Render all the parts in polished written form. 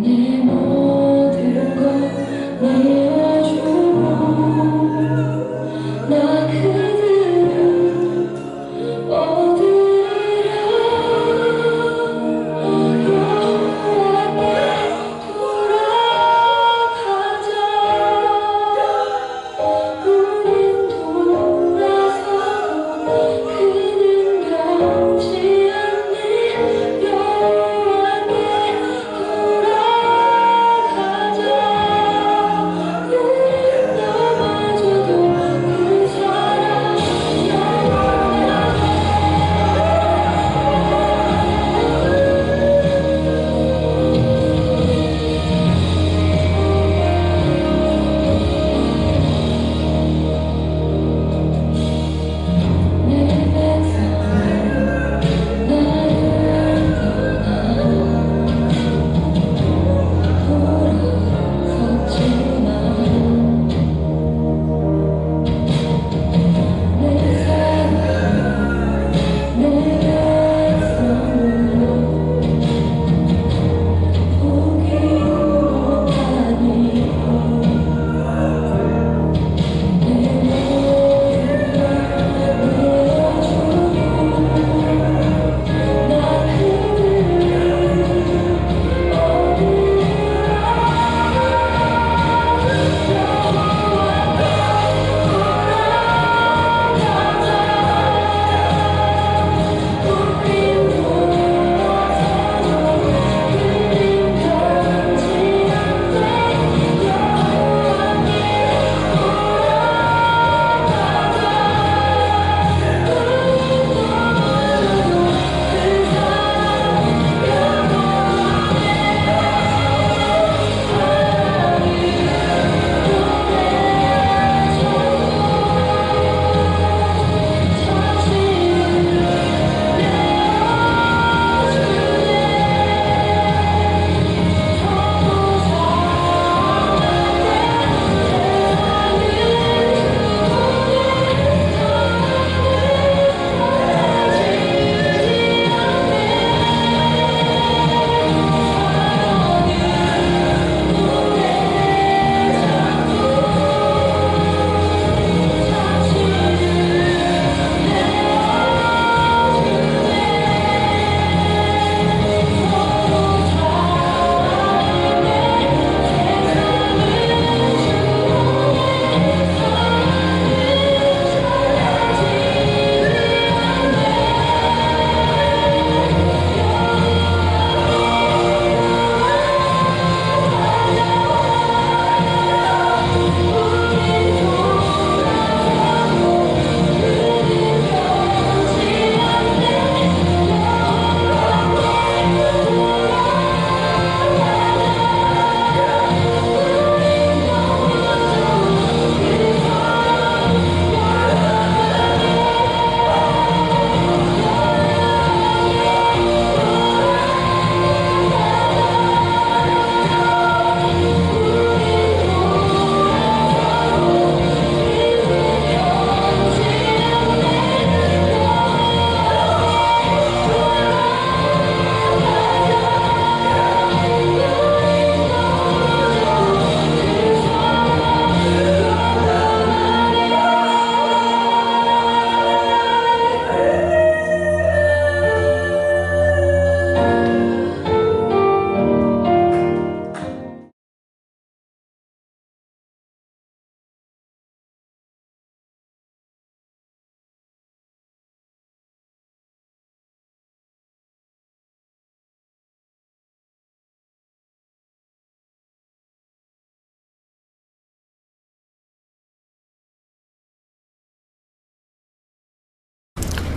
내 모든 것 내주고 나 그들을 얻으리라. 여호와께 돌아가자. 우린 돌아서도 그는 변치 않네. 여호와께 돌아가자. 우린 넘어져도 그 사랑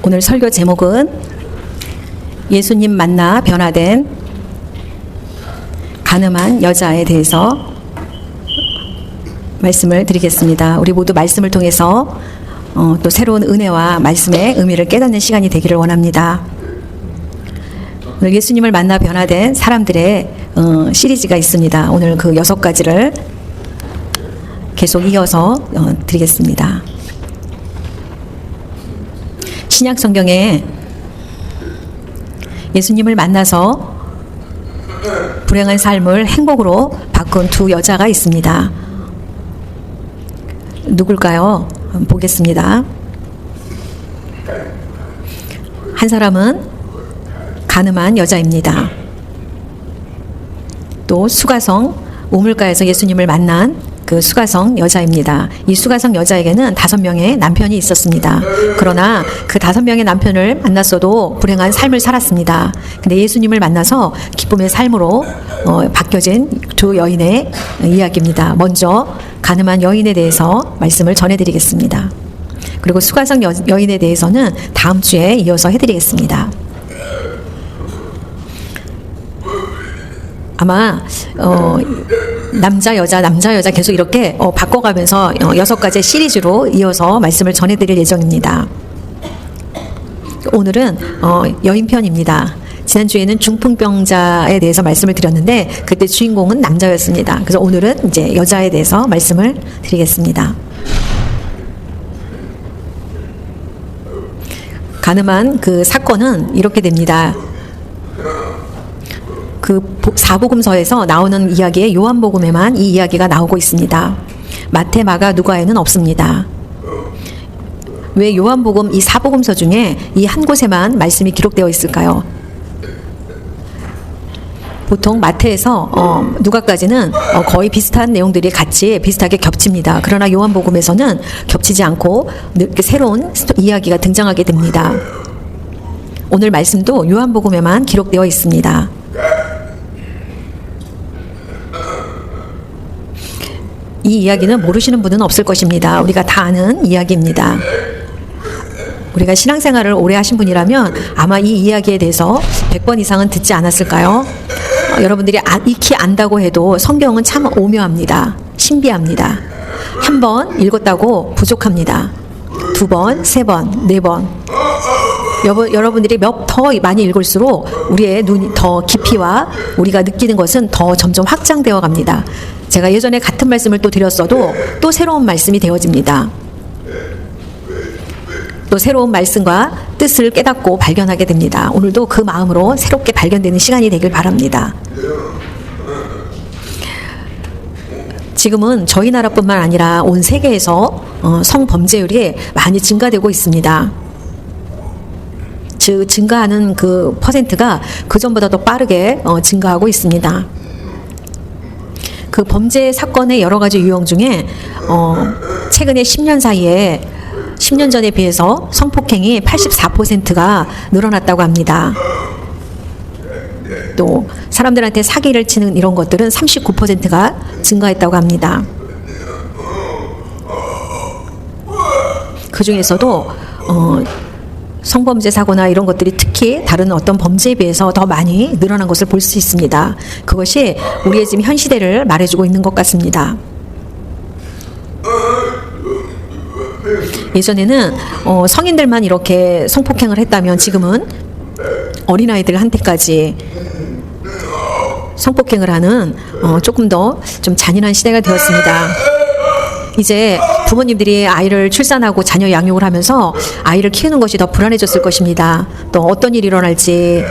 오늘 설교 제목은 예수님 만나 변화된 가늠한 여자에 대해서 말씀을 드리겠습니다. 우리 모두 말씀을 통해서 또 새로운 은혜와 말씀의 의미를 깨닫는 시간이 되기를 원합니다. 오늘 예수님을 만나 변화된 사람들의 시리즈가 있습니다. 오늘 그 6가지를 계속 이어서 드리겠습니다. 신약 성경에 예수님을 만나서 불행한 삶을 행복으로 바꾼 두 여자가 있습니다. 누굴까요? 보겠습니다. 한 사람은 가늠한 여자입니다. 또 수가성 우물가에서 예수님을 만난 그 수가성 여자입니다. 이 수가성 여자에게는 5명의 남편이 있었습니다. 그러나 그 5명의 남편을 만났어도 불행한 삶을 살았습니다. 근데 예수님을 만나서 기쁨의 삶으로 바뀌어진 두 여인의 이야기입니다. 먼저 가늠한 여인에 대해서 말씀을 전해드리겠습니다. 그리고 수가성 여인에 대해서는 다음 주에 이어서 해드리겠습니다. 아마 남자 여자 계속 이렇게 바꿔가면서 6가지 시리즈로 이어서 말씀을 전해드릴 예정입니다. 오늘은 여인편입니다. 지난주에는 중풍병자에 대해서 말씀을 드렸는데 그때 주인공은 남자였습니다. 그래서 오늘은 이제 여자에 대해서 말씀을 드리겠습니다. 가늠한 그 사건은 이렇게 됩니다. 그 사복음서에서 나오는 이야기에 요한복음에만 이 이야기가 나오고 있습니다. 마태, 마가, 누가에는 없습니다. 왜 요한복음 이 사복음서 중에 이 한 곳에만 말씀이 기록되어 있을까요? 보통 마태에서 누가까지는 거의 비슷한 내용들이 같이 비슷하게 겹칩니다. 그러나 요한복음에서는 겹치지 않고 이렇게 새로운 이야기가 등장하게 됩니다. 오늘 말씀도 요한복음에만 기록되어 있습니다. 이 이야기는 모르시는 분은 없을 것입니다. 우리가 다 아는 이야기입니다. 우리가 신앙생활을 오래 하신 분이라면 아마 이 이야기에 대해서 100번 이상은 듣지 않았을까요? 여러분들이 익히 안다고 해도 성경은 참 오묘합니다. 신비합니다. 한 번 읽었다고 부족합니다. 2번, 3번, 4번. 여러분들이 더 많이 읽을수록 우리의 눈이 더 깊이와 우리가 느끼는 것은 더 점점 확장되어 갑니다. 제가 예전에 같은 말씀을 또 드렸어도 또 새로운 말씀이 되어집니다. 또 새로운 말씀과 뜻을 깨닫고 발견하게 됩니다. 오늘도 그 마음으로 새롭게 발견되는 시간이 되길 바랍니다. 지금은 저희 나라뿐만 아니라 온 세계에서 성범죄율이 많이 증가되고 있습니다. 즉 증가하는 그 퍼센트가 그전보다 더 빠르게 증가하고 있습니다. 그 범죄 사건의 여러 가지 유형 중에 최근에 10년 사이에 10년 전에 비해서 성폭행이 84%가 늘어났다고 합니다. 또 사람들한테 사기를 치는 이런 것들은 39%가 증가했다고 합니다. 그 중에서도 성범죄 사고나 이런 것들이 특히 다른 어떤 범죄에 비해서 더 많이 늘어난 것을 볼 수 있습니다. 그것이 우리의 지금 현 시대를 말해주고 있는 것 같습니다. 예전에는 성인들만 이렇게 성폭행을 했다면 지금은 어린아이들한테까지 성폭행을 하는 조금 더 좀 잔인한 시대가 되었습니다. 이제 부모님들이 아이를 출산하고 자녀 양육을 하면서 아이를 키우는 것이 더 불안해졌을 것입니다. 또 어떤 일이 일어날지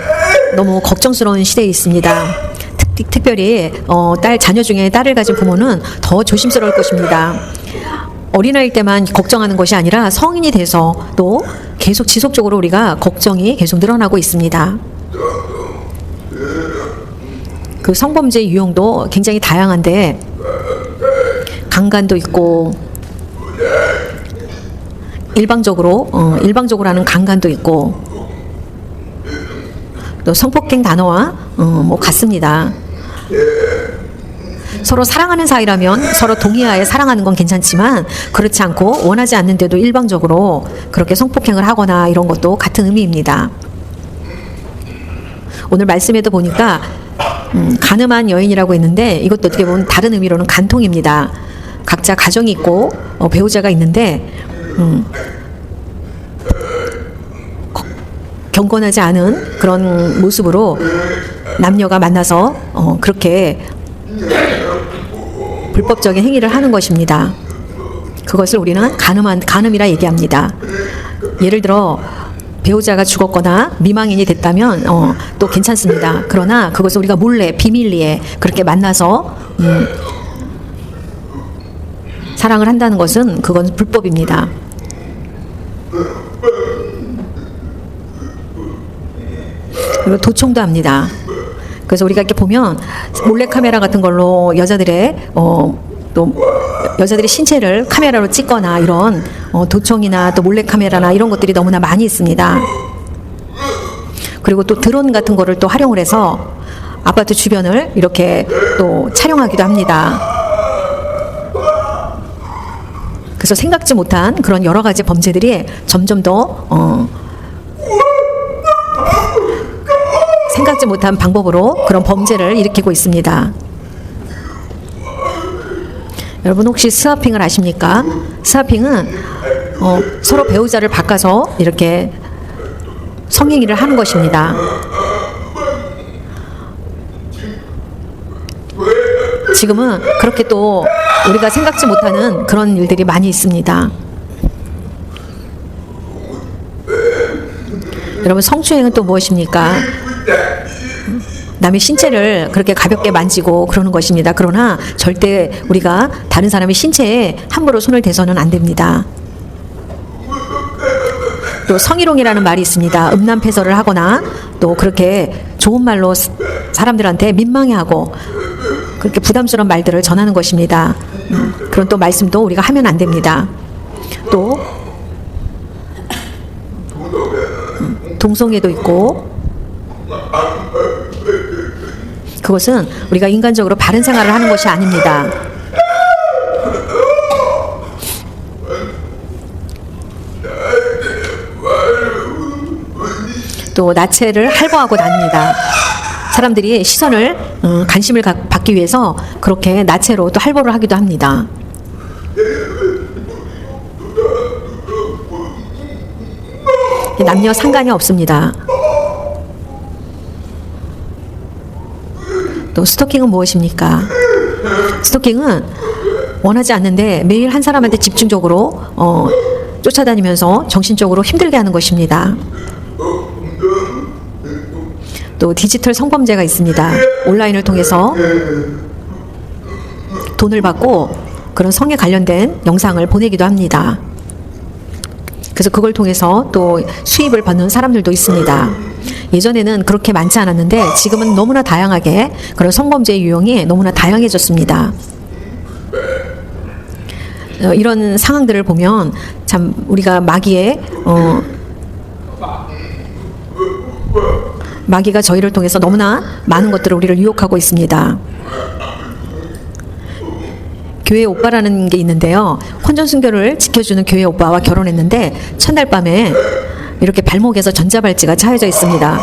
너무 걱정스러운 시대에 있습니다. 특별히 자녀 중에 딸을 가진 부모는 더 조심스러울 것입니다. 어린아이일 때만 걱정하는 것이 아니라 성인이 돼서 또 계속 지속적으로 우리가 걱정이 계속 늘어나고 있습니다. 그 성범죄 유형도 굉장히 다양한데 강간도 있고 일방적으로 하는 강간도 있고 또 성폭행 단어와 같습니다. 서로 사랑하는 사이라면 서로 동의하에 사랑하는 건 괜찮지만 그렇지 않고 원하지 않는데도 일방적으로 그렇게 성폭행을 하거나 이런 것도 같은 의미입니다. 오늘 말씀에도 보니까 가늠한 여인이라고 했는데 이것도 어떻게 보면 다른 의미로는 간통입니다. 각자 가정이 있고 배우자가 있는데 경건하지 않은 그런 모습으로 남녀가 만나서 그렇게 불법적인 행위를 하는 것입니다. 그것을 우리는 간음이라 얘기합니다. 예를 들어 배우자가 죽었거나 미망인이 됐다면 또 괜찮습니다. 그러나 그것을 우리가 몰래 비밀리에 그렇게 만나서 사랑을 한다는 것은 그건 불법입니다. 그리고 도청도 합니다. 그래서 우리가 이렇게 보면 몰래카메라 같은 걸로 여자들의 또 여자들의 신체를 카메라로 찍거나 이런 도청이나 또 몰래카메라나 이런 것들이 너무나 많이 있습니다. 그리고 또 드론 같은 거를 또 활용을 해서 아파트 주변을 이렇게 또 촬영하기도 합니다. 그래서 생각지 못한 그런 여러 가지 범죄들이 점점 더 생각지 못한 방법으로 그런 범죄를 일으키고 있습니다. 여러분 혹시 스와핑을 아십니까? 스와핑은 서로 배우자를 바꿔서 이렇게 성행위를 하는 것입니다. 지금은 그렇게 또 우리가 생각지 못하는 그런 일들이 많이 있습니다. 여러분 성추행은 또 무엇입니까? 남의 신체를 그렇게 가볍게 만지고 그러는 것입니다. 그러나 절대 우리가 다른 사람의 신체에 함부로 손을 대서는 안 됩니다. 또 성희롱이라는 말이 있습니다. 음란패설을 하거나 또 그렇게 좋은 말로 사람들한테 민망해하고 그렇게 부담스러운 말들을 전하는 것입니다. 그런 또 말씀도 우리가 하면 안 됩니다. 또 동성애도 있고 그것은 우리가 인간적으로 바른 생활을 하는 것이 아닙니다. 또 나체를 할보하고 다닙니다. 사람들이 시선을 관심을 받기 위해서 그렇게 나체로 또 할보를 하기도 합니다. 남녀 상관이 없습니다. 또 스토킹은 무엇입니까? 스토킹은 원하지 않는데 매일 한 사람한테 집중적으로 쫓아다니면서 정신적으로 힘들게 하는 것입니다. 또 디지털 성범죄가 있습니다. 온라인을 통해서 돈을 받고 그런 성에 관련된 영상을 보내기도 합니다. 그래서 그걸 통해서 또 수입을 받는 사람들도 있습니다. 예전에는 그렇게 많지 않았는데 지금은 너무나 다양하게 그런 성범죄의 유형이 너무나 다양해졌습니다. 이런 상황들을 보면 참 우리가 마귀가 저희를 통해서 너무나 많은 것들을 우리를 유혹하고 있습니다. 교회 오빠라는 게 있는데요. 혼전순결을 지켜주는 교회 오빠와 결혼했는데 첫날 밤에 이렇게 발목에서 전자발찌가 차여져 있습니다.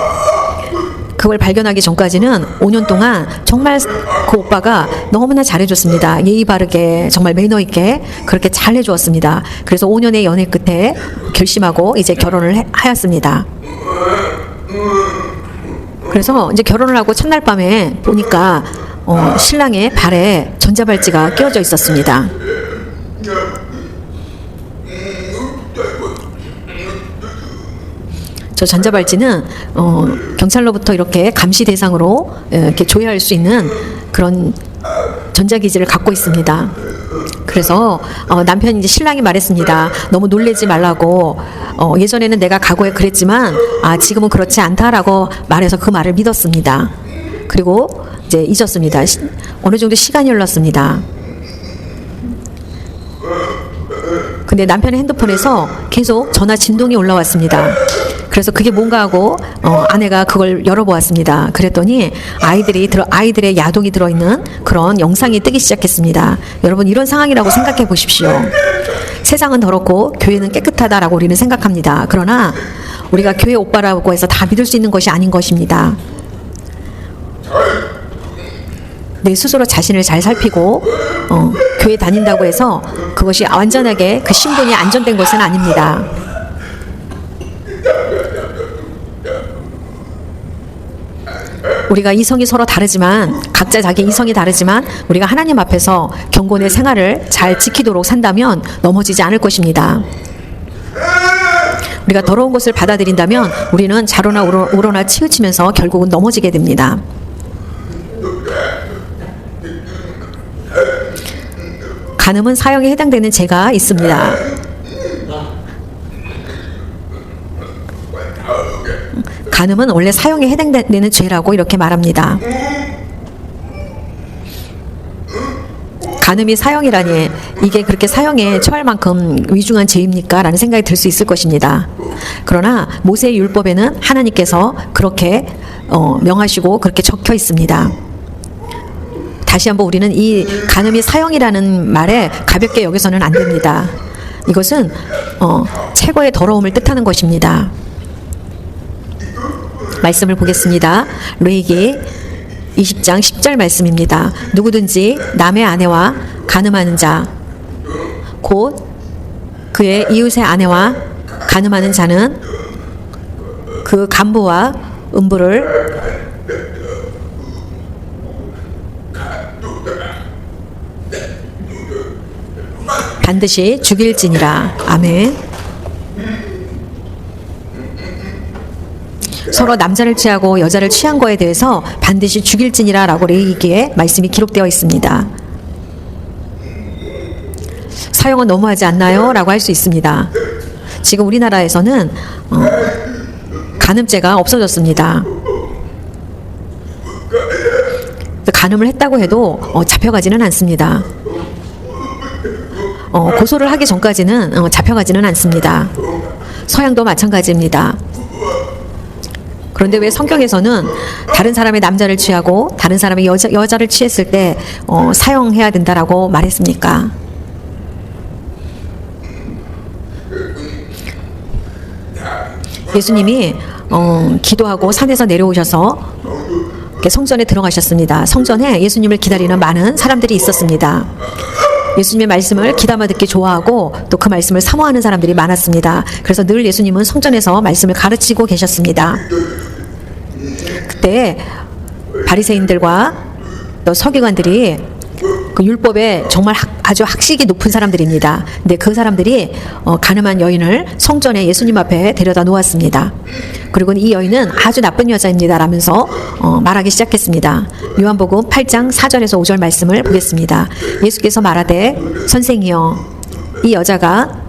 그걸 발견하기 전까지는 5년 동안 정말 그 오빠가 너무나 잘해줬습니다. 예의 바르게 정말 매너 있게 그렇게 잘 해주었습니다. 그래서 5년의 연애 끝에 결심하고 이제 결혼을 하였습니다. 그래서 이제 결혼을 하고 첫날 밤에 보니까 신랑의 발에 전자발찌가 끼워져 있었습니다. 저 전자발찌는 경찰로부터 이렇게 감시 대상으로 이렇게 조회할 수 있는 그런 전자기지를 갖고 있습니다. 그래서 남편이 이제 신랑이 말했습니다. 너무 놀래지 말라고. 예전에는 내가 과거에 그랬지만 지금은 그렇지 않다라고 말해서 그 말을 믿었습니다. 그리고 이제 잊었습니다. 어느 정도 시간이 흘렀습니다. 근데 남편의 핸드폰에서 계속 전화 진동이 올라왔습니다. 그래서 그게 뭔가 하고 아내가 그걸 열어보았습니다. 그랬더니 아이들의 야동이 들어있는 그런 영상이 뜨기 시작했습니다. 여러분 이런 상황이라고 생각해 보십시오. 세상은 더럽고 교회는 깨끗하다라고 우리는 생각합니다. 그러나 우리가 교회 오빠라고 해서 다 믿을 수 있는 것이 아닌 것입니다. 내 스스로 자신을 잘 살피고 교회 다닌다고 해서 그것이 완전하게 그 신분이 안전된 것은 아닙니다. 우리가 이성이 서로 다르지만 각자 자기 이성이 다르지만 우리가 하나님 앞에서 경건의 생활을 잘 지키도록 산다면 넘어지지 않을 것입니다. 우리가 더러운 것을 받아들인다면 우리는 좌로나 우로나 치우치면서 결국은 넘어지게 됩니다. 간음은 사형에 해당되는 죄가 있습니다. 간음은 원래 사형에 해당되는 죄라고 이렇게 말합니다. 간음이 사형이라니 이게 그렇게 사형에 처할 만큼 위중한 죄입니까? 라는 생각이 들 수 있을 것입니다. 그러나 모세의 율법에는 하나님께서 그렇게 명하시고 그렇게 적혀 있습니다. 다시 한번 우리는 이 간음이 사형이라는 말에 가볍게 여기서는 안 됩니다. 이것은 최고의 더러움을 뜻하는 것입니다. 말씀을 보겠습니다. 레위기 20장 10절 말씀입니다. 누구든지 남의 아내와 간음하는 자, 곧 그의 이웃의 아내와 간음하는 자는 그 간부와 음부를 반드시 죽일지니라. 아멘. 서로 남자를 취하고 여자를 취한 거에 대해서 반드시 죽일지니라 라고 레위기에 말씀이 기록되어 있습니다. 사형은 너무하지 않나요? 라고 할 수 있습니다. 지금 우리나라에서는 간음죄가 없어졌습니다. 간음을 했다고 해도 잡혀가지는 않습니다. 고소를 하기 전까지는 잡혀가지는 않습니다. 서양도 마찬가지입니다. 그런데 왜 성경에서는 다른 사람의 남자를 취하고 다른 사람의 여자를 취했을 때 사형해야 된다라고 말했습니까? 예수님이 기도하고 산에서 내려오셔서 성전에 들어가셨습니다. 성전에 예수님을 기다리는 많은 사람들이 있었습니다. 예수님의 말씀을 귀담아 듣기 좋아하고 또 그 말씀을 사모하는 사람들이 많았습니다. 그래서 늘 예수님은 성전에서 말씀을 가르치고 계셨습니다. 그때 바리새인들과 또 서기관들이 그 율법에 정말 아주 학식이 높은 사람들입니다. 근데 그 사람들이 간음한 여인을 성전에 예수님 앞에 데려다 놓았습니다. 그리고 이 여인은 아주 나쁜 여자입니다 라면서 말하기 시작했습니다. 요한복음 8장 4절에서 5절 말씀을 보겠습니다. 예수께서 말하되 선생이여 이 여자가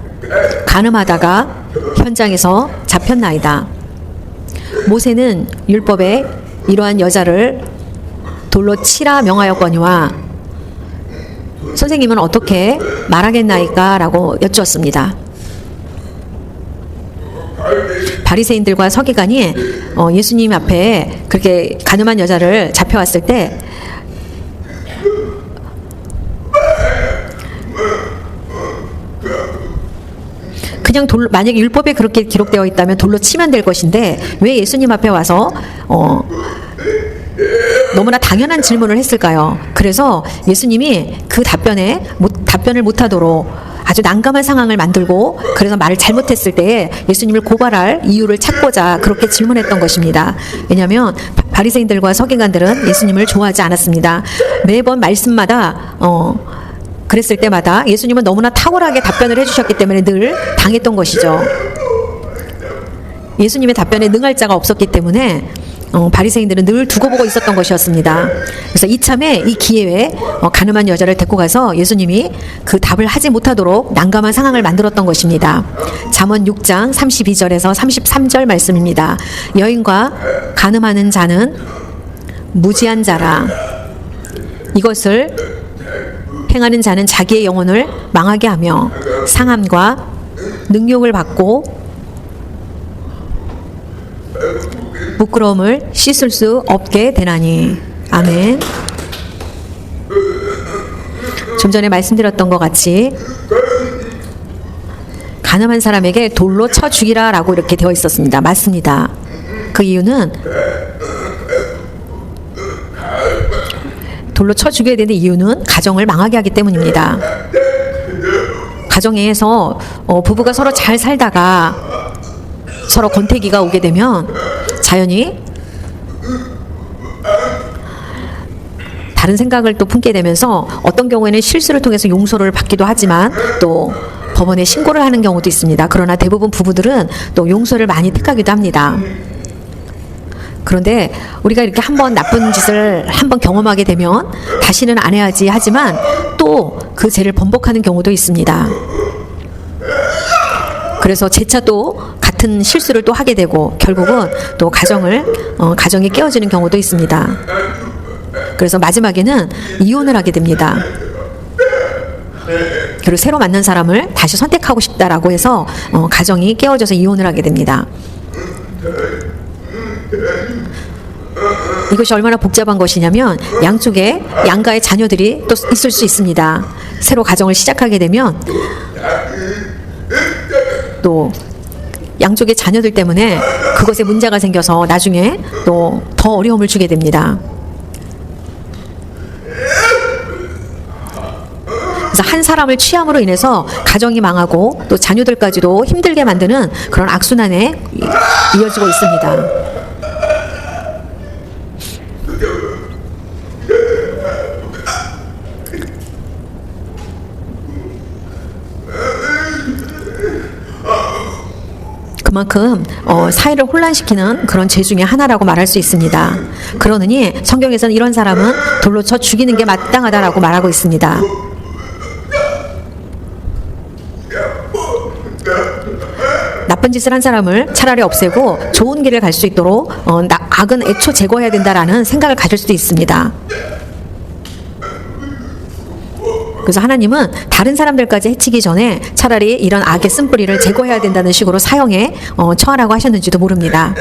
간음하다가 현장에서 잡혔나이다. 모세는 율법에 이러한 여자를 돌로 치라 명하였거니와 선생님은 어떻게 말하겠나이까? 라고 여쭈었습니다. 바리새인들과 서기관이 예수님 앞에 그렇게 간음한 여자를 잡혀왔을 때 그냥 만약에 율법에 그렇게 기록되어 있다면 돌로 치면 될 것인데 왜 예수님 앞에 와서 너무나 당연한 질문을 했을까요? 그래서 예수님이 그 답변을 못하도록 아주 난감한 상황을 만들고 그래서 말을 잘못했을 때 예수님을 고발할 이유를 찾고자 그렇게 질문했던 것입니다. 왜냐하면 바리새인들과 서기관들은 예수님을 좋아하지 않았습니다. 매번 말씀마다 그랬을 때마다 예수님은 너무나 탁월하게 답변을 해주셨기 때문에 늘 당했던 것이죠. 예수님의 답변에 능할 자가 없었기 때문에 바리새인들은 늘 두고 보고 있었던 것이었습니다. 그래서 이참에 이 기회에 간음한 여자를 데리고 가서 예수님이 그 답을 하지 못하도록 난감한 상황을 만들었던 것입니다. 잠언 6장 32절에서 33절 말씀입니다. 여인과 간음하는 자는 무지한 자라. 이것을 행하는 자는 자기의 영혼을 망하게 하며 상함과 능욕을 받고 부끄러움을 씻을 수 없게 되나니. 아멘. 좀 전에 말씀드렸던 것 같이 간음한 사람에게 돌로 쳐 죽이라 라고 이렇게 되어 있었습니다. 맞습니다. 그 이유는 돌로 쳐 죽여야 되는 이유는 가정을 망하게 하기 때문입니다. 가정에서 부부가 서로 잘 살다가 서로 권태기가 오게 되면 자연히 다른 생각을 또 품게 되면서 어떤 경우에는 실수를 통해서 용서를 받기도 하지만 또 법원에 신고를 하는 경우도 있습니다. 그러나 대부분 부부들은 또 용서를 많이 택하기도 합니다. 그런데 우리가 이렇게 한번 나쁜 짓을 한번 경험하게 되면 다시는 안 해야지 하지만 또 그 죄를 번복하는 경우도 있습니다. 그래서 재차 또 같은 실수를 또 하게 되고 결국은 또 가정이 깨어지는 경우도 있습니다. 그래서 마지막에는 이혼을 하게 됩니다. 그리고 새로 만난 사람을 다시 선택하고 싶다라고 해서 가정이 깨어져서 이혼을 하게 됩니다. 이것이 얼마나 복잡한 것이냐면 양가의 자녀들이 또 있을 수 있습니다. 새로 가정을 시작하게 되면 또 양쪽의 자녀들 때문에 그것에 문제가 생겨서 나중에 또 더 어려움을 주게 됩니다. 그래서 한 사람을 취함으로 인해서 가정이 망하고 또 자녀들까지도 힘들게 만드는 그런 악순환에 이어지고 있습니다. 그만큼 사회를 혼란시키는 그런 죄 중에 하나라고 말할 수 있습니다. 그러느니 성경에서는 이런 사람은 돌로 쳐 죽이는 게 마땅하다라고 말하고 있습니다. 나쁜 짓을 한 사람을 차라리 없애고 좋은 길을 갈 수 있도록 악은 애초 제거해야 된다라는 생각을 가질 수도 있습니다. 그래서 하나님은 다른 사람들까지 해치기 전에 차라리 이런 악의 쓴뿌리를 제거해야 된다는 식으로 사형에 처하라고 하셨는지도 모릅니다.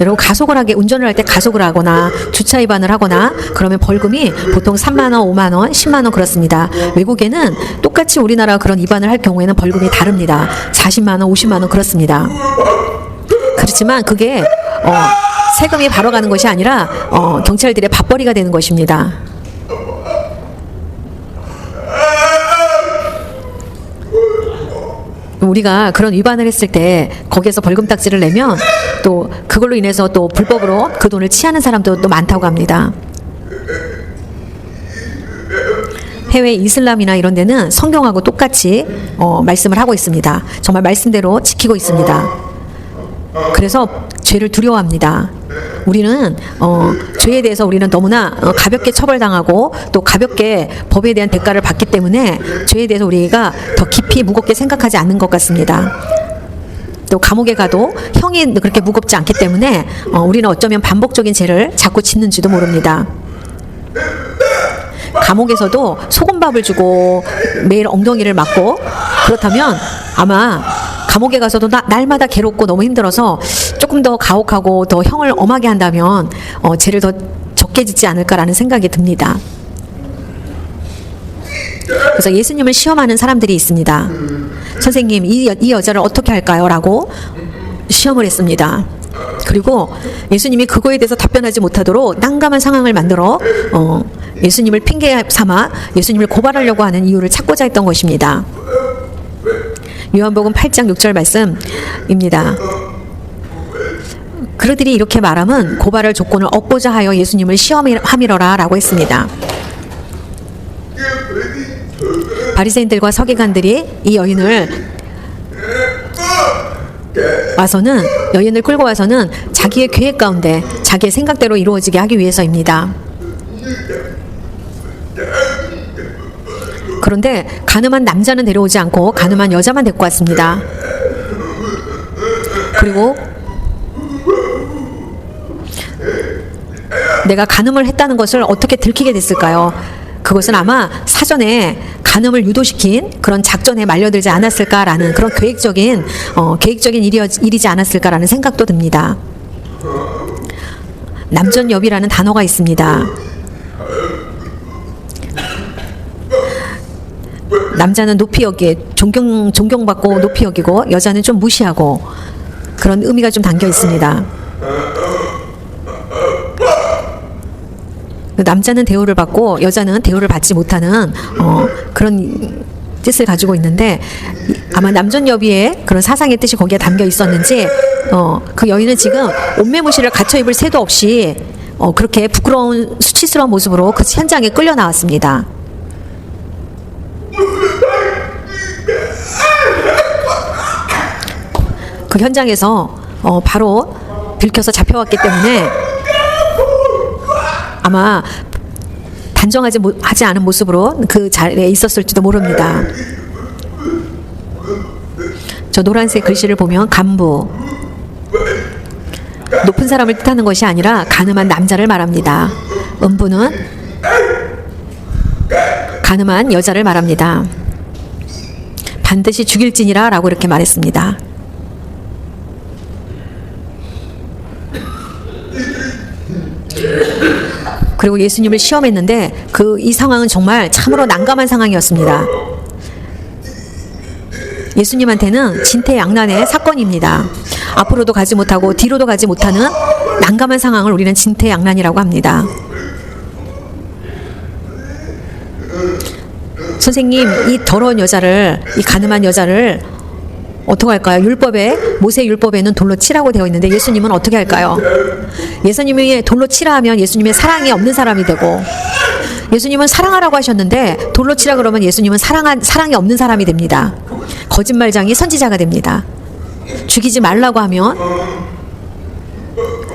여러분 운전을 할 때 가속을 하거나 주차 위반을 하거나 그러면 벌금이 보통 3만 원, 5만 원, 10만 원 그렇습니다. 외국에는 똑같이 우리나라 그런 위반을 할 경우에는 벌금이 다릅니다. 40만 원, 50만 원 그렇습니다. 그렇지만 그게 세금이 바로 가는 것이 아니라 경찰들의 밥벌이가 되는 것입니다. 우리가 그런 위반을 했을 때 거기에서 벌금 딱지를 내면 또 그걸로 인해서 또 불법으로 그 돈을 취하는 사람도 또 많다고 합니다. 해외 이슬람이나 이런 데는 성경하고 똑같이 말씀을 하고 있습니다. 정말 말씀대로 지키고 있습니다. 그래서 죄를 두려워합니다. 우리는 죄에 대해서 우리는 너무나 가볍게 처벌당하고 또 가볍게 법에 대한 대가를 받기 때문에 죄에 대해서 우리가 더 깊이 무겁게 생각하지 않는 것 같습니다. 또 감옥에 가도 형이 그렇게 무겁지 않기 때문에 우리는 어쩌면 반복적인 죄를 자꾸 짓는지도 모릅니다. 감옥에서도 소금밥을 주고 매일 엉덩이를 맞고 그렇다면 아마 감옥에 가서도 날마다 괴롭고 너무 힘들어서 조금 더 가혹하고 더 형을 엄하게 한다면 죄를 더 적게 짓지 않을까라는 생각이 듭니다. 그래서 예수님을 시험하는 사람들이 있습니다. 선생님, 이 여자를 어떻게 할까요? 라고 시험을 했습니다. 그리고 예수님이 그거에 대해서 답변하지 못하도록 난감한 상황을 만들어 예수님을 핑계 삼아 예수님을 고발하려고 하는 이유를 찾고자 했던 것입니다. 요한복음 8장 6절 말씀입니다. 그들이 이렇게 말함은 고발할 조건을 얻고자 하여 예수님을 시험함이러라 라고 했습니다. 바리새인들과 서기관들이 이 여인을 끌고 와서는 자기의 계획 가운데 자기의 생각대로 이루어지게 하기 위해서입니다. 그런데 가늠한 남자는 데려오지 않고 가늠한 여자만 데리고 왔습니다. 그리고 내가 가늠을 했다는 것을 어떻게 들키게 됐을까요? 그것은 아마 사전에 간음을 유도시킨 그런 작전에 말려들지 않았을까라는 그런 계획적인 일이지 않았을까라는 생각도 듭니다. 남전여비라는 단어가 있습니다. 남자는 높이 존경받고 높이 여기고 여자는 좀 무시하고 그런 의미가 좀 담겨 있습니다. 남자는 대우를 받고 여자는 대우를 받지 못하는 그런 뜻을 가지고 있는데 아마 남전여비의 그런 사상의 뜻이 거기에 담겨 있었는지 그 여인은 지금 옷매무시를 갖춰 입을 새도 없이 그렇게 부끄러운 수치스러운 모습으로 그 현장에 끌려 나왔습니다. 그 현장에서 바로 들켜서 잡혀왔기 때문에 아마 단정하지 않은 모습으로 그 자리에 있었을지도 모릅니다. 저 노란색 글씨를 보면 간부, 높은 사람을 뜻하는 것이 아니라 가늠한 남자를 말합니다. 음부는 가늠한 여자를 말합니다. 반드시 죽일지니라 라고 이렇게 말했습니다. 그리고 예수님을 시험했는데 이 상황은 정말 참으로 난감한 상황이었습니다. 예수님한테는 진퇴양난의 사건입니다. 앞으로도 가지 못하고 뒤로도 가지 못하는 난감한 상황을 우리는 진퇴양난이라고 합니다. 선생님, 이 더러운 여자를, 이 가늠한 여자를 어떻게 할까요? 모세 율법에는 돌로 치라고 되어 있는데 예수님은 어떻게 할까요? 예수님이 돌로 치라 하면 예수님의 사랑이 없는 사람이 되고, 예수님은 사랑하라고 하셨는데 돌로 치라 그러면 예수님은 사랑이 없는 사람이 됩니다. 거짓말장이 선지자가 됩니다. 죽이지 말라고 하면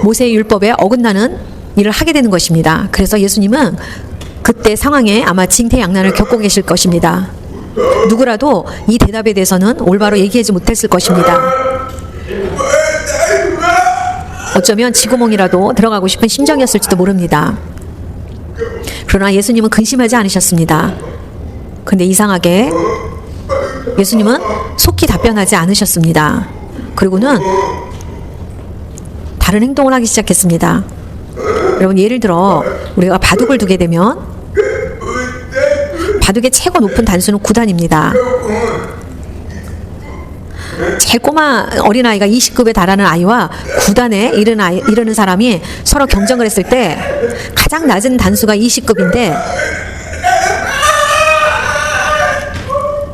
모세의 율법에 어긋나는 일을 하게 되는 것입니다. 그래서 예수님은 그때 상황에 아마 진퇴양난을 겪고 계실 것입니다. 누구라도 이 대답에 대해서는 올바로 얘기하지 못했을 것입니다. 어쩌면 쥐구멍이라도 들어가고 싶은 심정이었을지도 모릅니다. 그러나 예수님은 근심하지 않으셨습니다. 근데 이상하게 예수님은 속히 답변하지 않으셨습니다. 그리고는 다른 행동을 하기 시작했습니다. 여러분, 예를 들어 우리가 바둑을 두게 되면 바둑의 최고 높은 단수는 9단입니다. 제일 꼬마 어린아이가 20급에 달하는 아이와 9단에 이르는 사람이 서로 경쟁을 했을 때 가장 낮은 단수가 20급인데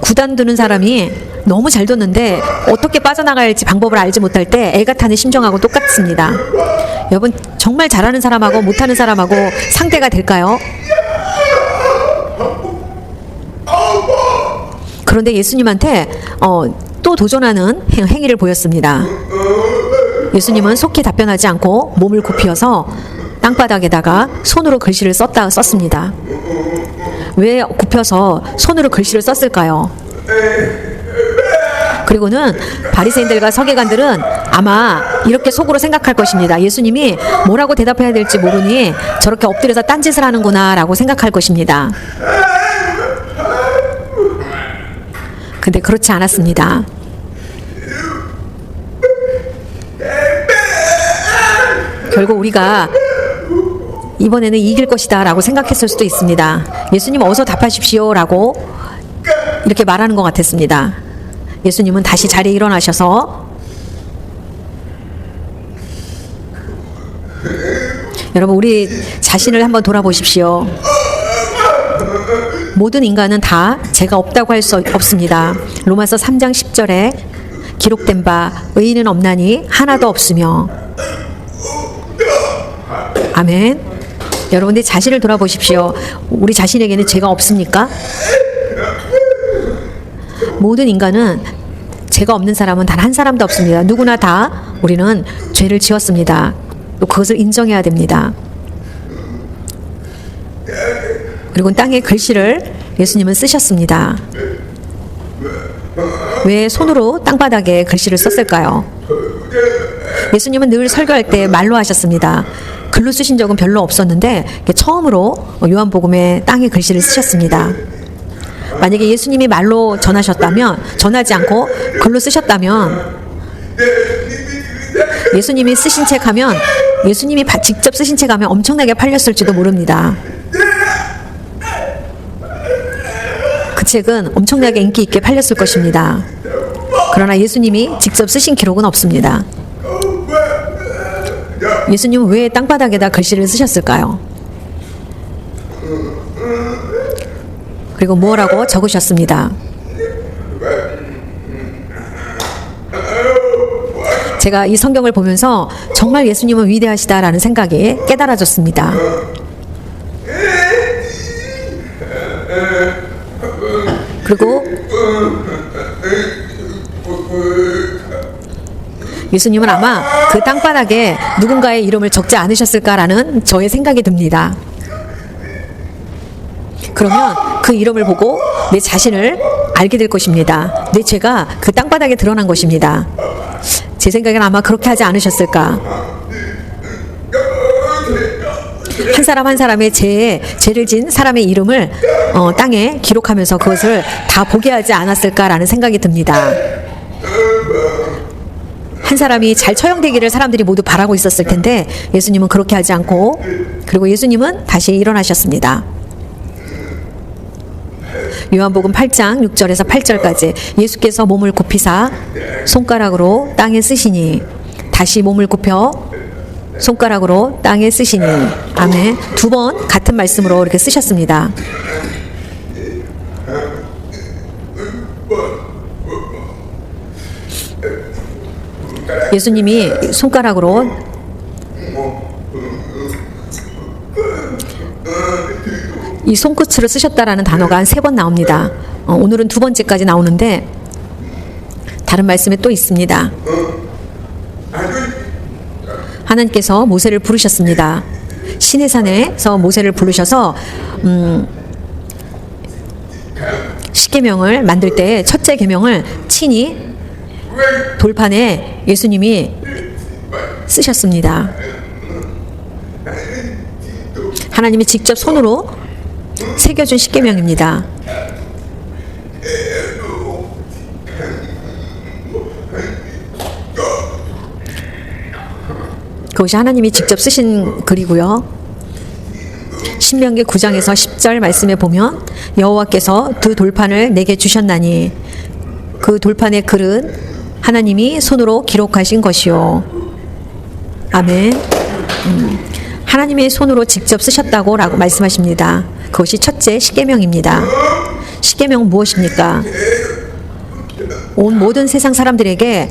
9단 두는 사람이 너무 잘 뒀는데 어떻게 빠져나가야 할지 방법을 알지 못할 때 애가 타는 심정하고 똑같습니다. 여러분, 정말 잘하는 사람하고 못하는 사람하고 상대가 될까요? 그런데 예수님한테 또 도전하는 행위를 보였습니다. 예수님은 속히 답변하지 않고 몸을 굽히어서 땅바닥에다가 손으로 글씨를 썼습니다. 왜 굽혀서 손으로 글씨를 썼을까요? 그리고는 바리새인들과 서기관들은 아마 이렇게 속으로 생각할 것입니다. 예수님이 뭐라고 대답해야 될지 모르니 저렇게 엎드려서 딴짓을 하는구나 라고 생각할 것입니다. 근데 그렇지 않았습니다. 결국 우리가 이번에는 이길 것이다 라고 생각했을 수도 있습니다. 예수님 어서 답하십시오 라고 이렇게 말하는 것 같았습니다. 예수님은 다시 자리에 일어나셔서 여러분, 우리 자신을 한번 돌아보십시오. 모든 인간은 다 죄가 없다고 할 수 없습니다. 로마서 3장 10절에 기록된 바 의인은 없나니 하나도 없으며. 아멘. 여러분들 자신을 돌아보십시오. 우리 자신에게는 죄가 없습니까? 모든 인간은 죄가 없는 사람은 단 한 사람도 없습니다. 누구나 다 우리는 죄를 지었습니다. 또 그것을 인정해야 됩니다. 그리고 땅에 글씨를 예수님은 쓰셨습니다. 왜 손으로 땅바닥에 글씨를 썼을까요? 예수님은 늘 설교할 때 말로 하셨습니다. 글로 쓰신 적은 별로 없었는데 처음으로 요한복음에 땅에 글씨를 쓰셨습니다. 만약에 예수님이 말로 전하지 않고 글로 쓰셨다면, 예수님이 쓰신 책 하면, 예수님이 직접 쓰신 책 하면 엄청나게 팔렸을지도 모릅니다. 그 책은 엄청나게 인기 있게 팔렸을 것입니다. 그러나 예수님이 직접 쓰신 기록은 없습니다. 예수님은 왜 땅바닥에다 글씨를 쓰셨을까요? 그리고 뭐라고 적으셨습니다. 제가 이 성경을 보면서 정말 예수님은 위대하시다라는 생각이 깨달아졌습니다. 그리고 예수님은 아마 그 땅바닥에 누군가의 이름을 적지 않으셨을까라는 저의 생각이 듭니다. 그러면 그 이름을 보고 내 자신을 알게 될 것입니다. 내 죄가 그 땅바닥에 드러난 것입니다. 제 생각엔 아마 그렇게 하지 않으셨을까. 한 사람 한 사람의 죄를 진 사람의 이름을 땅에 기록하면서 그것을 다 보게 하지 않았을까라는 생각이 듭니다. 한 사람이 잘 처형되기를 사람들이 모두 바라고 있었을 텐데 예수님은 그렇게 하지 않고, 그리고 예수님은 다시 일어나셨습니다. 요한복음 8장 6절에서 8절까지 예수께서 몸을 굽히사 손가락으로 땅에 쓰시니 다시 몸을 굽혀 손가락으로 땅에 쓰시니. 아멘. 2번 같은 말씀으로 이렇게 쓰셨습니다. 예수님이 손가락으로 이 손끝으로 쓰셨다라는 단어가 한 3번 나옵니다. 오늘은 2번째까지 나오는데 다른 말씀에 또 있습니다. 하나님께서 모세를 부르셨습니다. 시내산에서 모세를 부르셔서 십계명을 만들 때 첫째 계명을 친히 돌판에 예수님이 쓰셨습니다. 하나님이 직접 손으로 새겨준 십계명입니다. 그것이 하나님이 직접 쓰신 글이고요. 신명기 9장에서 10절 말씀에 보면 여호와께서 두 돌판을 내게 주셨나니 그 돌판의 글은 하나님이 손으로 기록하신 것이요. 아멘. 하나님의 손으로 직접 쓰셨다고 라고 말씀하십니다. 그것이 첫째 십계명입니다. 십계명은 무엇입니까? 온 모든 세상 사람들에게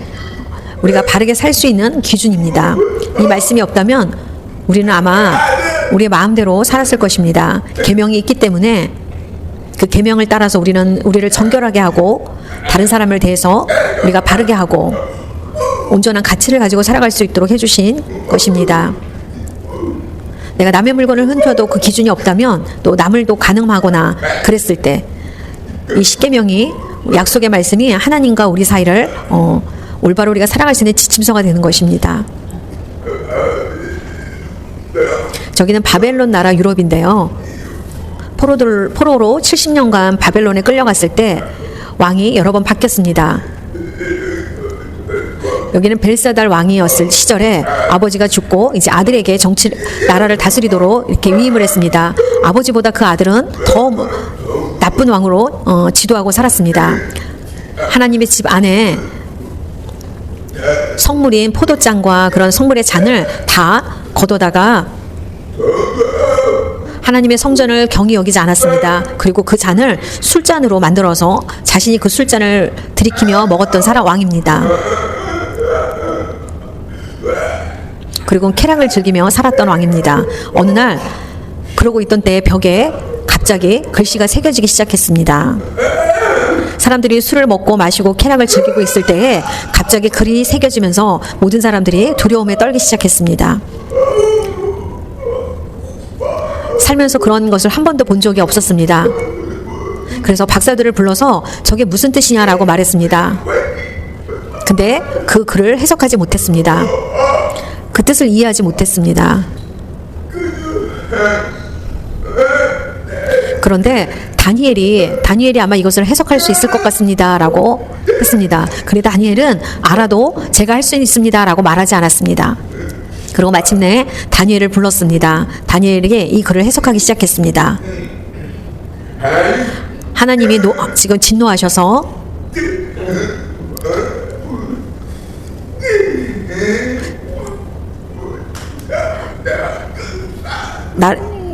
우리가 바르게 살 수 있는 기준입니다. 이 말씀이 없다면 우리는 아마 우리의 마음대로 살았을 것입니다. 계명이 있기 때문에 그 계명을 따라서 우리를 정결하게 하고 다른 사람을 대해서 우리가 바르게 하고 온전한 가치를 가지고 살아갈 수 있도록 해주신 것입니다. 내가 남의 물건을 훔쳐도 그 기준이 없다면 또 남을 또 간음하거나 그랬을 때 이 십계명이 약속의 말씀이 하나님과 우리 사이를 올바로 우리가 살아갈 수 있는 지침서가 되는 것입니다. 저기는 바벨론 나라 유럽인데요. 포로로 70년간 바벨론에 끌려갔을 때 왕이 여러 번 바뀌었습니다. 여기는 벨사달 왕이었을 시절에 아버지가 죽고 이제 아들에게 나라를 다스리도록 이렇게 위임을 했습니다. 아버지보다 그 아들은 더 나쁜 왕으로 지도하고 살았습니다. 하나님의 집 안에 성물인 포도장과 그런 성물의 잔을 다 걷어다가 하나님의 성전을 경히 여기지 않았습니다. 그리고 그 잔을 술잔으로 만들어서 자신이 그 술잔을 들이키며 먹었던 왕입니다. 그리고 쾌락을 즐기며 살았던 왕입니다. 어느 날 그러고 있던 때에 벽에 갑자기 글씨가 새겨지기 시작했습니다. 사람들이 술을 먹고 마시고 쾌락을 즐기고 있을 때에 갑자기 글이 새겨지면서 모든 사람들이 두려움에 떨기 시작했습니다. 살면서 그런 것을 한 번도 본 적이 없었습니다. 그래서 박사들을 불러서 저게 무슨 뜻이냐라고 말했습니다. 근데 그 글을 해석하지 못했습니다. 그 뜻을 이해하지 못했습니다. 그런데 다니엘이 아마 이것을 해석할 수 있을 것 같습니다 라고 했습니다. 그런데 다니엘은 알아도 제가 할 수 있습니다 라고 말하지 않았습니다. 그리고 마침내 다니엘을 불렀습니다. 다니엘에게 이 글을 해석하기 시작했습니다. 하나님이 지금 진노하셔서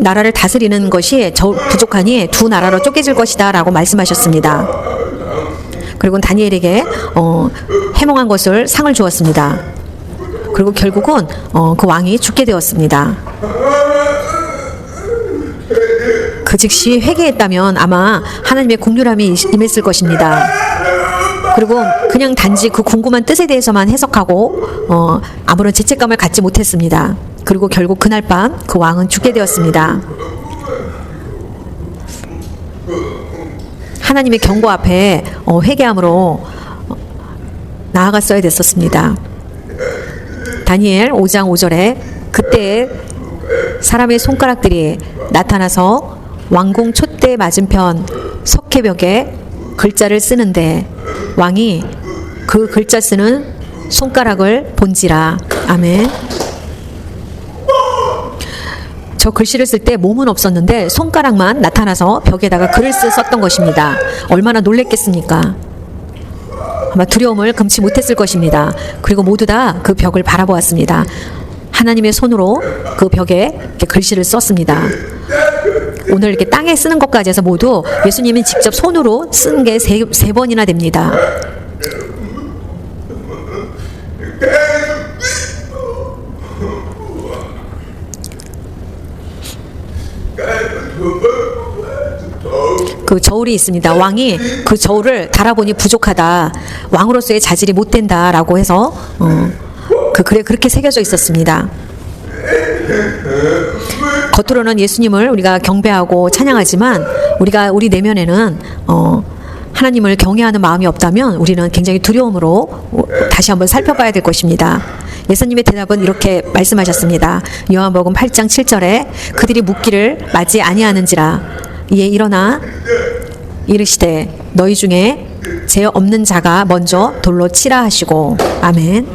나라를 다스리는 것이 부족하니 두 나라로 쪼개질 것이다 라고 말씀하셨습니다. 그리고 다니엘에게 해몽한 것을 상을 주었습니다. 그리고 결국은 그 왕이 죽게 되었습니다. 그 즉시 회개했다면 아마 하나님의 긍휼함이 임했을 것입니다. 그리고 그냥 단지 그 궁금한 뜻에 대해서만 해석하고 아무런 죄책감을 갖지 못했습니다. 그리고 결국 그날 밤 그 왕은 죽게 되었습니다. 하나님의 경고 앞에 회개함으로 나아갔어야 됐었습니다. 다니엘 5장 5절에 그때 사람의 손가락들이 나타나서 왕궁 촛대 맞은편 석회벽에 글자를 쓰는데 왕이 그 글자 쓰는 손가락을 본지라. 아멘. 저 글씨를 쓸 때 몸은 없었는데 손가락만 나타나서 벽에다가 글을 썼던 것입니다. 얼마나 놀랬겠습니까? 아마 두려움을 금치 못했을 것입니다. 그리고 모두 다 그 벽을 바라보았습니다. 하나님의 손으로 그 벽에 이렇게 글씨를 썼습니다. 오늘 이렇게 땅에 쓰는 것까지 해서 모두 예수님이 직접 손으로 쓴 게 세 번이나 됩니다. 그 저울이 있습니다. 왕이 그 저울을 달아보니 부족하다. 왕으로서의 자질이 못 된다라고 해서 그 글에 그렇게 새겨져 있었습니다. 겉으로는 예수님을 우리가 경배하고 찬양하지만 우리 내면에는 하나님을 경외하는 마음이 없다면 우리는 굉장히 두려움으로 다시 한번 살펴봐야 될 것입니다. 예수님의 대답은 이렇게 말씀하셨습니다. 요한복음 8장 7절에 그들이 묻기를 맞지 아니하는지라 이에 일어나 이르시되 너희 중에 죄 없는 자가 먼저 돌로 치라 하시고. 아멘.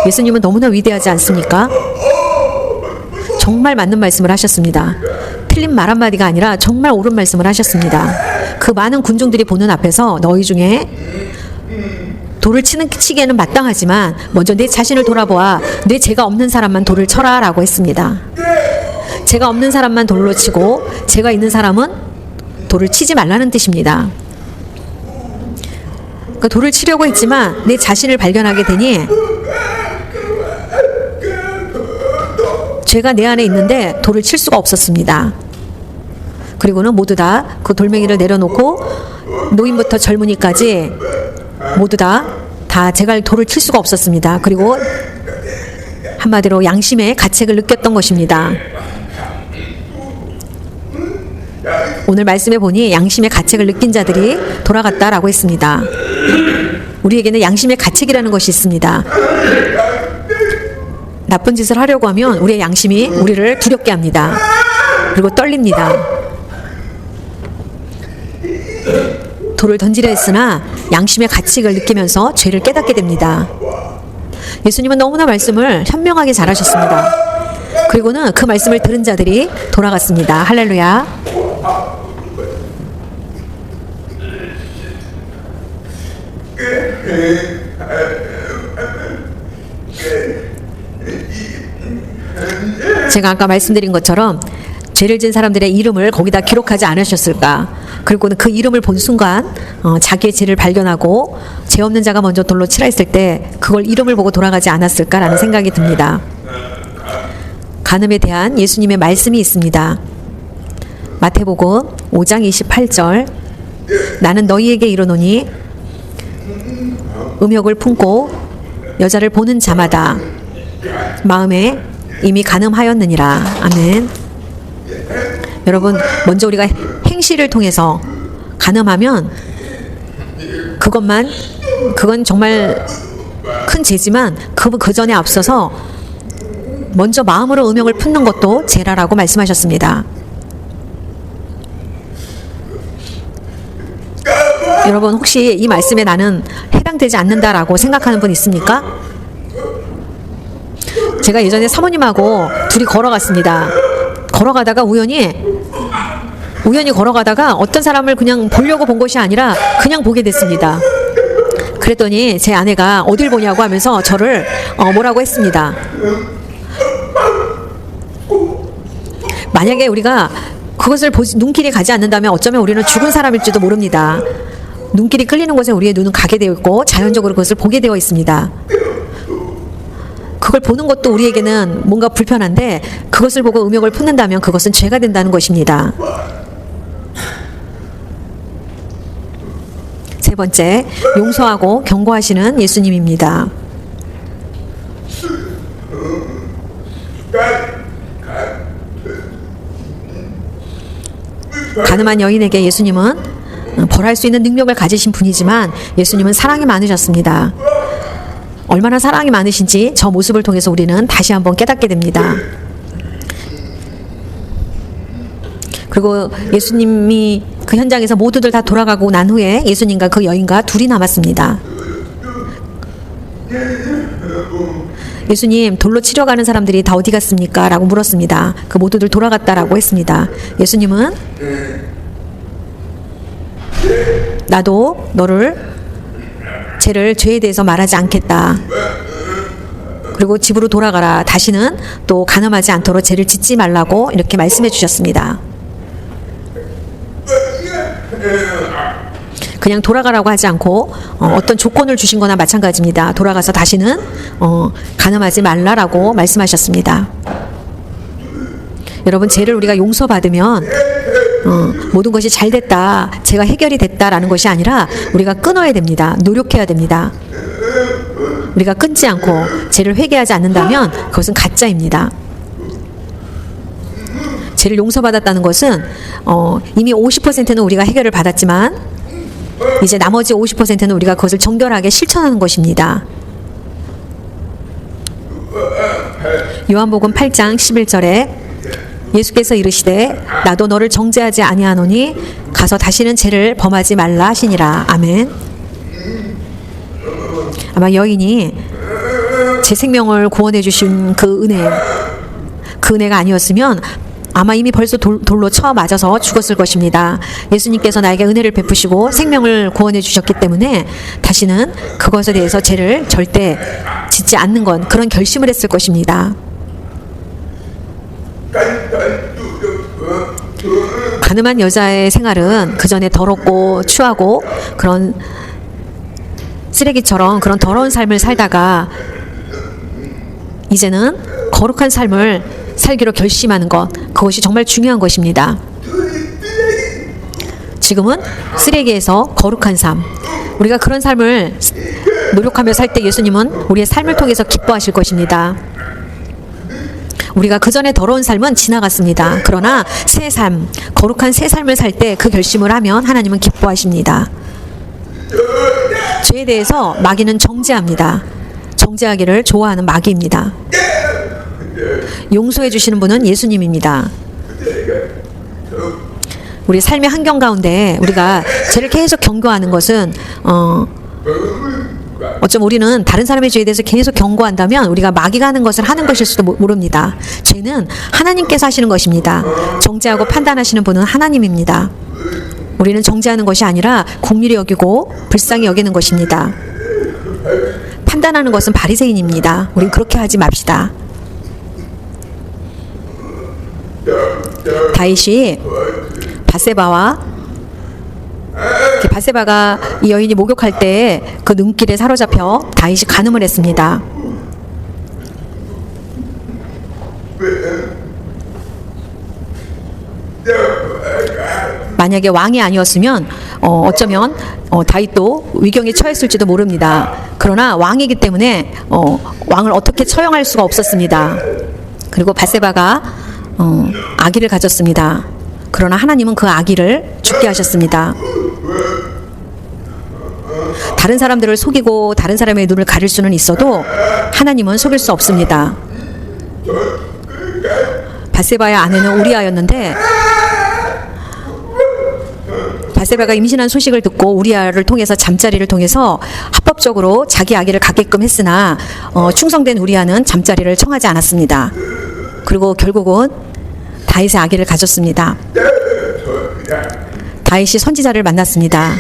예수님은 너무나 위대하지 않습니까? 정말 맞는 말씀을 하셨습니다. 틀린 말 한마디가 아니라 정말 옳은 말씀을 하셨습니다. 그 많은 군중들이 보는 앞에서 너희 중에 돌을 치기에는 마땅하지만 먼저 내 자신을 돌아보아 내 죄가 없는 사람만 돌을 쳐라 라고 했습니다. 죄가 없는 사람만 돌로 치고 죄가 있는 사람은 돌을 치지 말라는 뜻입니다. 그러니까 돌을 치려고 했지만 내 자신을 발견하게 되니 죄가 내 안에 있는데 돌을 칠 수가 없었습니다. 그리고는 모두 다 그 돌멩이를 내려놓고 노인부터 젊은이까지 모두 다 제가 돌을 칠 수가 없었습니다. 그리고 한마디로 양심의 가책을 느꼈던 것입니다. 오늘 말씀에 보니 양심의 가책을 느낀 자들이 돌아갔다라고 했습니다. 우리에게는 양심의 가책이라는 것이 있습니다. 나쁜 짓을 하려고 하면 우리의 양심이 우리를 두렵게 합니다. 그리고 떨립니다. 돌을 던지려 했으나 양심의 가책을 느끼면서 죄를 깨닫게 됩니다. 예수님은 너무나 말씀을 현명하게 잘하셨습니다. 그리고는 그 말씀을 들은 자들이 돌아갔습니다. 할렐루야. 제가 아까 말씀드린 것처럼 죄를 지은 사람들의 이름을 거기다 기록하지 않으셨을까? 그리고 그 이름을 본 순간 자기의 죄를 발견하고 죄 없는 자가 먼저 돌로 치라 했을 때 그걸 이름을 보고 돌아가지 않았을까라는 생각이 듭니다. 간음에 대한 예수님의 말씀이 있습니다. 마태복음 5장 28절 나는 너희에게 이르노니 음욕을 품고 여자를 보는 자마다 마음에 이미 간음하였느니라. 아멘. 여러분, 먼저 우리가 행실을 통해서 간음하면 그건 정말 큰 죄지만 그 전에 앞서서 먼저 마음으로 음욕을 품는 것도 죄라라고 말씀하셨습니다. 여러분, 혹시 이 말씀에 나는 해당되지 않는다라고 생각하는 분 있습니까? 제가 예전에 사모님하고 둘이 걸어갔습니다. 걸어가다가 우연히 걸어가다가 어떤 사람을 그냥 보려고 본 것이 아니라 그냥 보게 됐습니다. 그랬더니 제 아내가 어딜 보냐고 하면서 저를 뭐라고 했습니다. 만약에 우리가 그것을 눈길이 가지 않는다면 어쩌면 우리는 죽은 사람일지도 모릅니다. 눈길이 끌리는 곳에 우리의 눈은 가게 되어 있고 자연적으로 그것을 보게 되어 있습니다. 그걸 보는 것도 우리에게는 뭔가 불편한데 그것을 보고 음욕을 품는다면 그것은 죄가 된다는 것입니다. 번째, 용서하고 경고하시는 예수님입니다. 가늠한 여인에게 예수님은 벌할 수 있는 능력을 가지신 분이지만 예수님은 사랑이 많으셨습니다. 얼마나 사랑이 많으신지 저 모습을 통해서 우리는 다시 한번 깨닫게 됩니다. 그리고 예수님이 그 현장에서 모두들 다 돌아가고 난 후에 예수님과 그 여인과 둘이 남았습니다. 예수님, 돌로 치려가는 사람들이 다 어디 갔습니까? 라고 물었습니다. 그 모두들 돌아갔다라고 했습니다. 예수님은 나도 너를 죄에 대해서 말하지 않겠다. 그리고 집으로 돌아가라. 다시는 또 간음하지 않도록 죄를 짓지 말라고 이렇게 말씀해 주셨습니다. 그냥 돌아가라고 하지 않고 어떤 조건을 주신 거나 마찬가지입니다. 돌아가서 다시는 간음하지 말라라고 말씀하셨습니다. 여러분, 죄를 우리가 용서받으면 모든 것이 잘 됐다, 죄가 해결이 됐다라는 것이 아니라 우리가 끊어야 됩니다. 노력해야 됩니다. 우리가 끊지 않고 죄를 회개하지 않는다면 그것은 가짜입니다. 죄를 용서받았다는 것은 이미 50%는 우리가 해결을 받았지만 이제 나머지 50%는 우리가 그것을 정결하게 실천하는 것입니다. 요한복음 8장 11절에 예수께서 이르시되 나도 너를 정죄하지 아니하노니 가서 다시는 죄를 범하지 말라 하시니라. 아멘. 아마 여인이 제 생명을 구원해 주신 그 은혜가 아니었으면 아마 이미 벌써 돌로 쳐 맞아서 죽었을 것입니다. 예수님께서 나에게 은혜를 베푸시고 생명을 구원해 주셨기 때문에 다시는 그것에 대해서 죄를 절대 짓지 않는 건 그런 결심을 했을 것입니다. 가늠한 여자의 생활은 그 전에 더럽고 추하고 그런 쓰레기처럼 그런 더러운 삶을 살다가 이제는 거룩한 삶을 살기로 결심하는 것, 그것이 정말 중요한 것입니다. 지금은 쓰레기에서 거룩한 삶, 우리가 그런 삶을 노력하며 살 때 예수님은 우리의 삶을 통해서 기뻐하실 것입니다. 우리가 그 전에 더러운 삶은 지나갔습니다. 그러나 새 삶, 거룩한 새 삶을 살 때 그 결심을 하면 하나님은 기뻐하십니다. 죄에 대해서 마귀는 정죄합니다. 정죄하기를 좋아하는 마귀입니다. 용서해 주시는 분은 예수님입니다. 우리 삶의 환경 가운데 우리가 죄를 계속 경고하는 것은 어쩜 우리는 다른 사람의 죄에 대해서 계속 경고한다면 우리가 마귀가 하는 것을 하는 것일 수도 모릅니다. 죄는 하나님께서 하시는 것입니다. 정죄하고 판단하시는 분은 하나님입니다. 우리는 정죄하는 것이 아니라 긍휼히 여기고 불쌍히 여기는 것입니다. 판단하는 것은 바리새인입니다. 우린 그렇게 하지 맙시다. 다윗이 바세바가 이 여인이 목욕할 때 그 눈길에 사로잡혀 다윗이 간음을 했습니다. 만약에 왕이 아니었으면 어쩌면 다윗도 위경에 처했을지도 모릅니다. 그러나 왕이기 때문에 왕을 어떻게 처형할 수가 없었습니다. 그리고 바세바가 아기를 가졌습니다. 그러나 하나님은 그 아기를 죽게 하셨습니다. 다른 사람들을 속이고 다른 사람의 눈을 가릴 수는 있어도 하나님은 속일 수 없습니다. 바세바의 아내는 우리아였는데 바세바가 임신한 소식을 듣고 우리아를 통해서 잠자리를 통해서 합법적으로 자기 아기를 갖게끔 했으나 충성된 우리아는 잠자리를 청하지 않았습니다. 그리고 결국은 다윗의 아기를 가졌습니다. 다윗이 선지자를 만났습니다.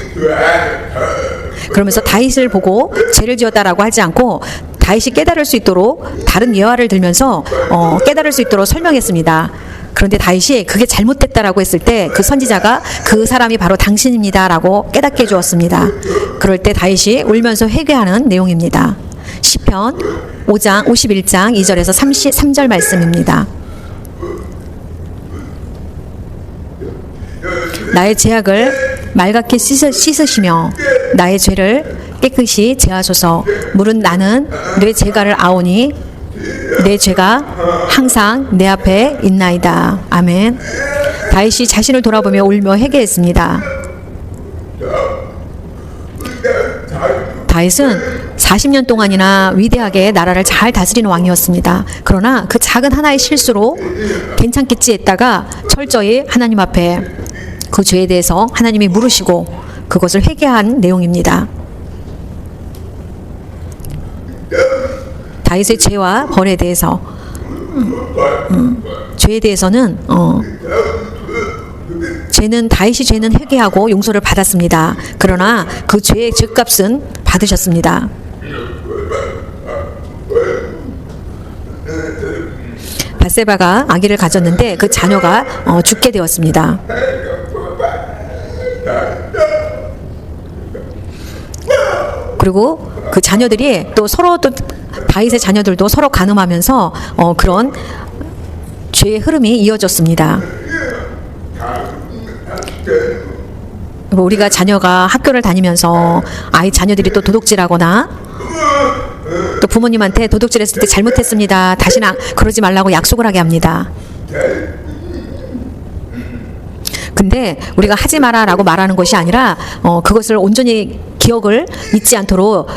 그러면서 다윗을 보고 죄를 지었다라고 하지 않고 다윗이 깨달을 수 있도록 다른 예화를 들면서 깨달을 수 있도록 설명했습니다. 그런데 다윗이 그게 잘못됐다라고 했을 때 그 선지자가 그 사람이 바로 당신입니다라고 깨닫게 해주었습니다. 그럴 때 다윗이 울면서 회개하는 내용입니다. 시편 5장 51장 2절에서 33절 말씀입니다. 나의 죄악을 맑게 씻으시며 나의 죄를 깨끗이 제하소서. 물은 나는 내 죄가를 아오니 내 죄가 항상 내 앞에 있나이다. 아멘. 다윗이 자신을 돌아보며 울며 회개했습니다. 다윗은 40년 동안이나 위대하게 나라를 잘 다스리는 왕이었습니다. 그러나 그 작은 하나의 실수로 괜찮겠지 했다가 철저히 하나님 앞에 그 죄에 대해서 하나님이 물으시고 그것을 회개한 내용입니다. 다윗의 죄와 벌에 대해서 죄에 대해서는 다윗이 죄는 회개하고 용서를 받았습니다. 그러나 그 죄의 죗값은 받으셨습니다. 밧세바가 아기를 가졌는데 그 자녀가 죽게 되었습니다. 그리고 그 자녀들이 또 서로 또 다윗의 자녀들도 서로 간음하면서 그런 죄의 흐름이 이어졌습니다. 우리가 자녀가 학교를 다니면서 자녀들이 또 도둑질하거나 또 부모님한테 도둑질했을 때 잘못했습니다. 다시는 그러지 말라고 약속을 하게 합니다. 근데 우리가 하지 마라라고 말하는 것이 아니라 그것을 온전히 기억을 잊지 않도록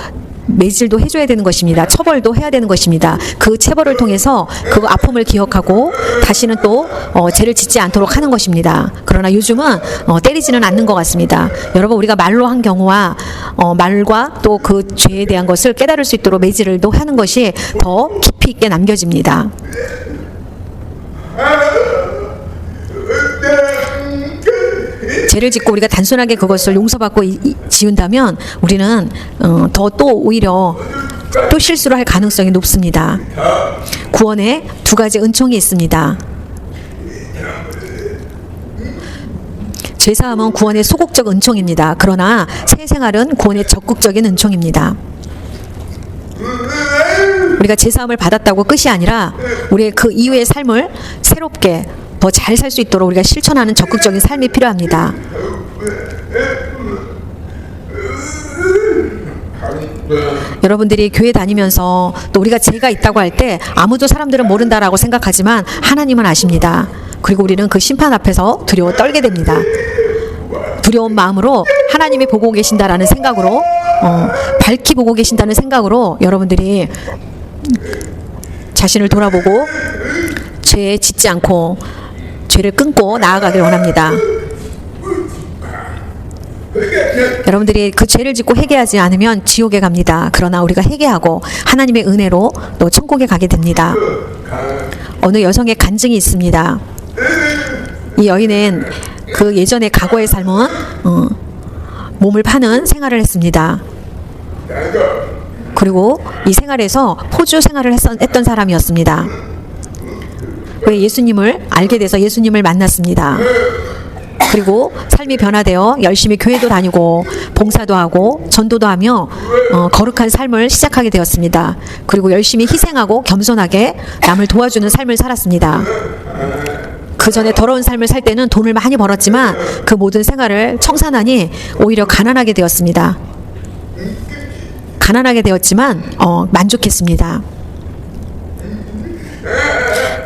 매질도 해줘야 되는 것입니다. 처벌도 해야 되는 것입니다. 그 체벌을 통해서 그 아픔을 기억하고 다시는 또 죄를 짓지 않도록 하는 것입니다. 그러나 요즘은 때리지는 않는 것 같습니다. 여러분, 우리가 말로 한 경우와 말과 또 그 죄에 대한 것을 깨달을 수 있도록 매질을 또 하는 것이 더 깊이 있게 남겨집니다. 죄를 짓고 우리가 단순하게 그것을 용서받고 지운다면 우리는 또 오히려 또 실수를 할 가능성이 높습니다. 구원에 두 가지 은총이 있습니다. 죄사함은 구원의 소극적 은총입니다. 그러나 새 생활은 구원의 적극적인 은총입니다. 우리가 죄사함을 받았다고 끝이 아니라 우리의 그 이후의 삶을 새롭게 더 잘 살 수 있도록 우리가 실천하는 적극적인 삶이 필요합니다. 여러분들이 교회 다니면서 또 우리가 죄가 있다고 할 때 아무도 사람들은 모른다라고 생각하지만 하나님은 아십니다. 그리고 우리는 그 심판 앞에서 두려워 떨게 됩니다. 두려운 마음으로 하나님이 보고 계신다라는 생각으로 밝히 보고 계신다는 생각으로 여러분들이 자신을 돌아보고 죄에 짓지 않고 죄를 끊고 나아가길 원합니다. 여러분들이 그 죄를 짓고 회개하지 않으면 지옥에 갑니다. 그러나 우리가 회개하고 하나님의 은혜로 또 천국에 가게 됩니다. 어느 여성의 간증이 있습니다. 이 여인은 그 예전의 과거의 삶은 몸을 파는 생활을 했습니다. 그리고 이 생활에서 포주 생활을 했던 사람이었습니다. 예수님을 알게 돼서 예수님을 만났습니다. 그리고 삶이 변화되어 열심히 교회도 다니고 봉사도 하고 전도도 하며 거룩한 삶을 시작하게 되었습니다. 그리고 열심히 희생하고 겸손하게 남을 도와주는 삶을 살았습니다. 그 전에 더러운 삶을 살 때는 돈을 많이 벌었지만 그 모든 생활을 청산하니 오히려 가난하게 되었습니다. 가난하게 되었지만 만족했습니다.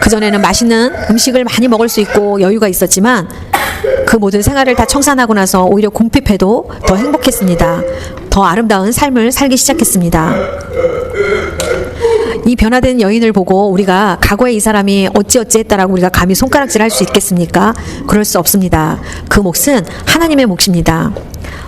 그전에는 맛있는 음식을 많이 먹을 수 있고 여유가 있었지만 그 모든 생활을 다 청산하고 나서 오히려 궁핍해도 더 행복했습니다. 더 아름다운 삶을 살기 시작했습니다. 이 변화된 여인을 보고 우리가 과거에 이 사람이 어찌어찌 했다라고 우리가 감히 손가락질할 수 있겠습니까? 그럴 수 없습니다. 그 몫은 하나님의 몫입니다.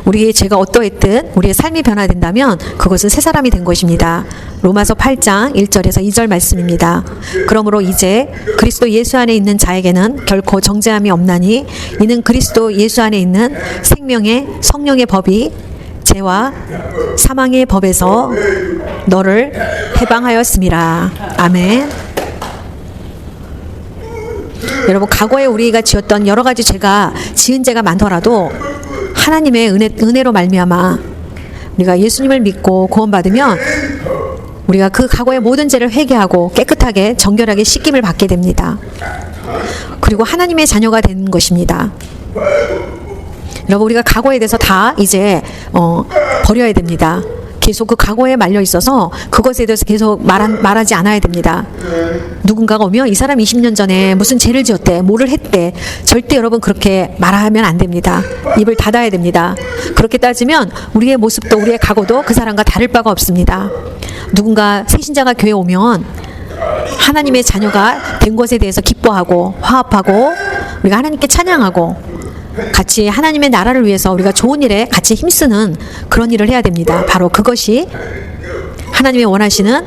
우리의 죄가 어떠했든 우리의 삶이 변화된다면 그것은 새 사람이 된 것입니다. 로마서 8장 1절에서 2절 말씀입니다. 그러므로 이제 그리스도 예수 안에 있는 자에게는 결코 정죄함이 없나니 이는 그리스도 예수 안에 있는 생명의 성령의 법이 죄와 사망의 법에서 너를 해방하였음이라. 아멘. 여러분, 과거에 우리가 지었던 여러 가지 죄가 지은 죄가 많더라도 하나님의 은혜로 말미암아 우리가 예수님을 믿고 구원받으면 우리가 그 과거의 모든 죄를 회개하고 깨끗하게 정결하게 씻김을 받게 됩니다. 그리고 하나님의 자녀가 되는 것입니다. 여러분, 우리가 각오에 대해서 다 이제 버려야 됩니다. 계속 그 각오에 말려 있어서 그것에 대해서 계속 말하지 않아야 됩니다. 누군가가 오면 이 사람 20년 전에 무슨 죄를 지었대, 뭐를 했대. 절대 여러분 그렇게 말하면 안 됩니다. 입을 닫아야 됩니다. 그렇게 따지면 우리의 모습도 우리의 각오도 그 사람과 다를 바가 없습니다. 누군가 새신자가 교회에 오면 하나님의 자녀가 된 것에 대해서 기뻐하고 화합하고 우리가 하나님께 찬양하고 같이 하나님의 나라를 위해서 우리가 좋은 일에 같이 힘쓰는 그런 일을 해야 됩니다. 바로 그것이 하나님이 원하시는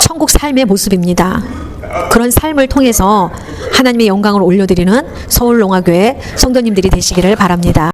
천국 삶의 모습입니다. 그런 삶을 통해서 하나님의 영광을 올려드리는 서울롱화교회 성도님들이 되시기를 바랍니다.